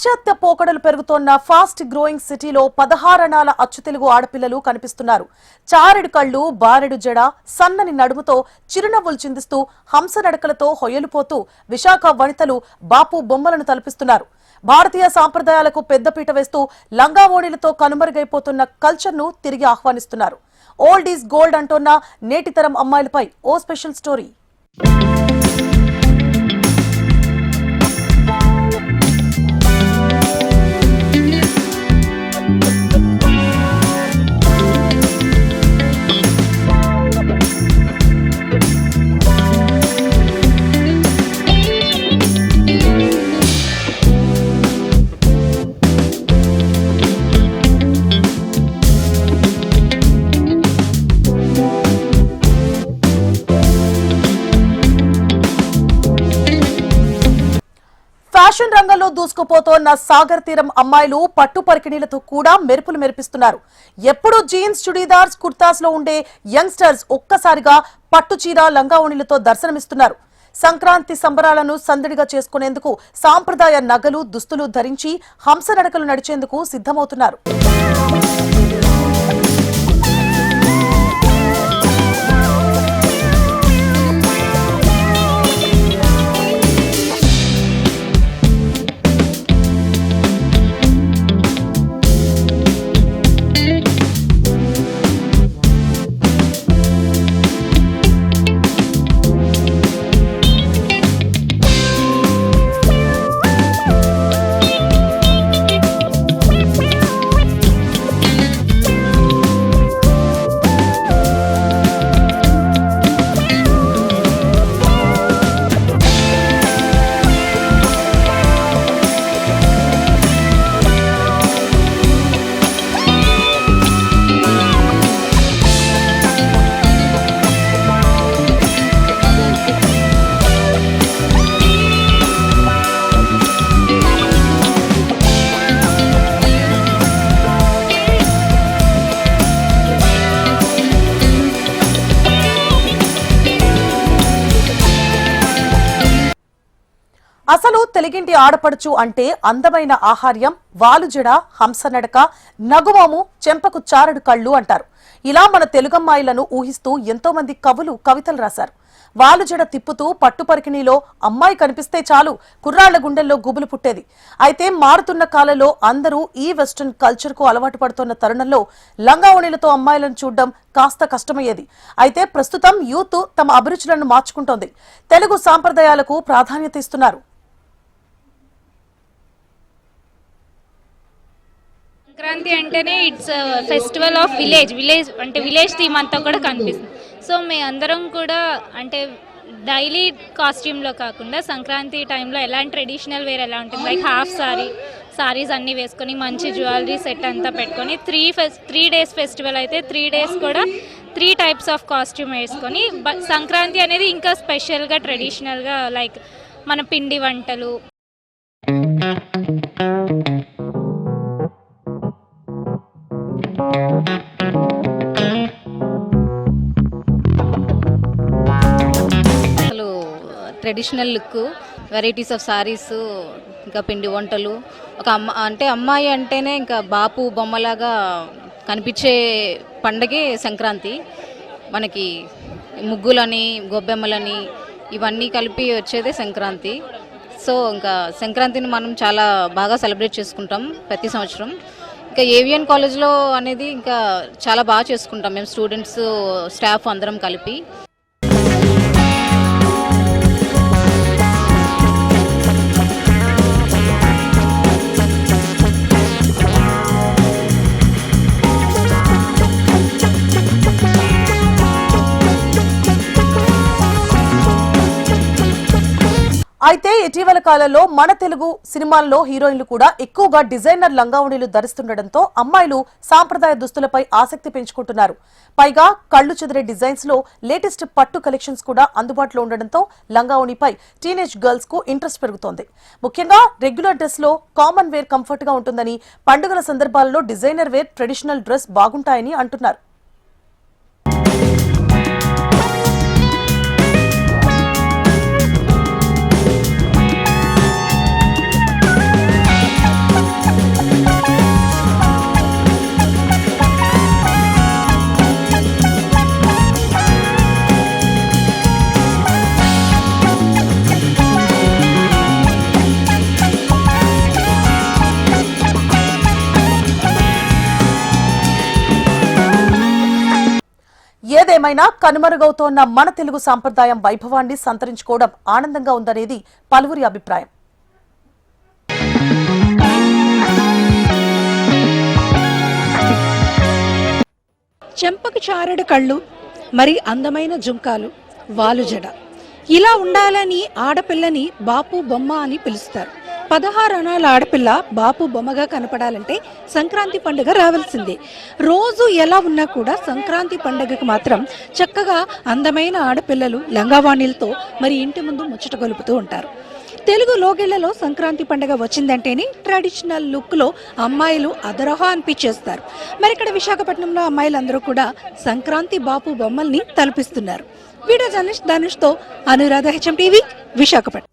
పాశ్చాత్య పోకడలు పెరుగుతోన్న fast growing సిటీలో 16 అణాల అచ్చుతెలుగు ఆడపిల్లలు కనిపిస్తున్నారు. చారెడు కళ్ళు, బారెడు జడ, సన్నని నడుముతో చిరునవ్వులు చిందిస్తూ హంస నడకలతో హొయలుపోతూ విశాఖ వనితలు బాపు బొమ్మలను తలపిస్తున్నారు. భారతీయ సాంప్రదాయాలకు పెద్దపీట వేస్తూ లంగావోణీలతో కనుమరుగైపోతున్న కల్చర్ను తిరిగి ఆహ్వానిస్తున్నారు. ఓల్డ్ ఈజ్ గోల్డ్ అంటోన్న నేటితరం అమ్మాయిలపై ఓ స్పెషల్ స్టోరీ. ఫ్యాషన్ రంగంలో దూసుకుపోతోన్న సాగర్ తీరం అమ్మాయిలు పట్టు పరికిణీలతో కూడా మెరుపులు మెరిపిస్తున్నారు. ఎప్పుడూ జీన్స్, చుడీదార్స్, కుర్తాస్ లో ఉండే యంగ్స్టర్స్ ఒక్కసారిగా పట్టు చీర, లంగావోణీలతో దర్శనమిస్తున్నారు. సంక్రాంతి సంబరాలను సందడిగా చేసుకునేందుకు సాంప్రదాయ నగలు, దుస్తులు ధరించి హంస నడకలు నడిచేందుకు సిద్ధమవుతున్నారు. అసలు తెలుగింటి ఆడపడుచు అంటే అందమైన ఆహార్యం, వాలుజడ, హంసనడక, నగుమోము, చెంపకు చారడు కళ్ళు అంటారు. ఇలా మన తెలుగమ్మాయిలను ఊహిస్తూ ఎంతో మంది కవులు కవితలు రాశారు. వాలుజడ తిప్పుతూ పట్టు పరికిణీలో అమ్మాయి కనిపిస్తే చాలు కుర్రాళ్ల గుండెల్లో గుబులు పుట్టేది. అయితే మారుతున్న కాలంలో అందరూ ఈ వెస్టర్న్ కల్చర్ కు అలవాటు పడుతున్న తరుణంలో లంగావోణీలతో అమ్మాయిలను చూడడం కాస్త కష్టమయ్యేది. అయితే ప్రస్తుతం యూత్ తమ అభిరుచులను మార్చుకుంటోంది. తెలుగు సాంప్రదాయాలకు ప్రాధాన్యత ఇస్తున్నారు. సంక్రాంతి అంటేనే ఇట్స్ ఫెస్టివల్ ఆఫ్ విలేజ్ అంటే విలేజ్ థీమ్ అంతా కూడా కనిపిస్తుంది. సో మీ అందరం కూడా అంటే డైలీ కాస్ట్యూమ్లో కాకుండా సంక్రాంతి టైంలో ఎలాంటి ట్రెడిషనల్ వేర్ ఎలా ఉంటుంది, లైక్ హాఫ్ సారీస్ అన్నీ వేసుకొని మంచి జ్యువెలరీ సెట్ అంతా పెట్టుకొని 3 days ఫెస్టివల్ అయితే 3 days కూడా 3 types ఆఫ్ కాస్ట్యూమ్ వేసుకొని సంక్రాంతి అనేది ఇంకా స్పెషల్గా ట్రెడిషనల్గా లైక్ మన పిండి వంటలు అసలు traditional look, varieties of saris, ఇంకా పిండి వంటలు, ఒక అమ్మాయి అంటేనే ఇంకా బాపు బొమ్మలాగా కనిపించే పండగే సంక్రాంతి. మనకి ముగ్గులని, గొబ్బెమ్మలని ఇవన్నీ కలిపి వచ్చేదే సంక్రాంతి. సో ఇంకా సంక్రాంతిని మనం చాలా బాగా సెలబ్రేట్ చేసుకుంటాం ప్రతి సంవత్సరం. ఇంకా ఏవిఎన్ కాలేజ్లో అనేది ఇంకా చాలా బాగా చేసుకుంటాం మేము స్టూడెంట్స్, స్టాఫ్ అందరం కలిపి. అయితే ఇటీవల కాలంలో మన తెలుగు సినిమాల్లో హీరోయిన్లు కూడా ఎక్కువగా డిజైనర్ లంగావోణీలు ధరిస్తుండటంతో అమ్మాయిలు సాంప్రదాయ దుస్తులపై ఆసక్తి పెంచుకుంటున్నారు. పైగా కళ్ళు చెదిరే డిజైన్స్ లో లేటెస్ట్ పట్టు కలెక్షన్స్ కూడా అందుబాటులో ఉండడంతో లంగావోణిపై టీనేజ్ గర్ల్స్ కు ఇంట్రెస్ట్ పెరుగుతోంది. ముఖ్యంగా రెగ్యులర్ డ్రెస్ లో కామన్ వేర్ కంఫర్ట్ గా ఉంటుందని, పండుగల సందర్భాల్లో డిజైనర్ వేర్, ట్రెడిషనల్ డ్రెస్ బాగుంటాయని అంటున్నారు. ఏదేమైనా కనుమరుగవుతోన్న మన తెలుగు సాంప్రదాయం వైభవాన్ని సంతరించుకోవడం ఆనందంగా ఉందనేది పలువురి అభిప్రాయం. చెంపకు చారడు కళ్ళు, మరి అందమైన జుంకాలు, వాలుజడ, ఇలా ఉండాలని ఆడపిల్లని బాపు బొమ్మ అని పిలుస్తారు. 16 అనాల ఆడపిల్ల బాపు బొమ్మగా కనపడాలంటే సంక్రాంతి పండుగ రావాల్సిందే. రోజు ఎలా ఉన్నా కూడా సంక్రాంతి పండుగకు మాత్రం చక్కగా అందమైన ఆడపిల్లలు లంగావాణిలతో మరి ఇంటి ముందు ముచ్చట గొలుపుతూ ఉంటారు. తెలుగు లోగిళ్లలో సంక్రాంతి పండుగ వచ్చిందంటేనే ట్రెడిషనల్ లుక్లో అమ్మాయిలు అదరహా అనిపించేస్తారు. మరి ఇక్కడ విశాఖపట్నంలో అమ్మాయిలందరూ కూడా సంక్రాంతి బాపు బొమ్మల్ని తలపిస్తున్నారు. వీడియో జర్నలిస్ట్ ధనుష్తో అనురాధ, HM టీవీ, విశాఖపట్నం.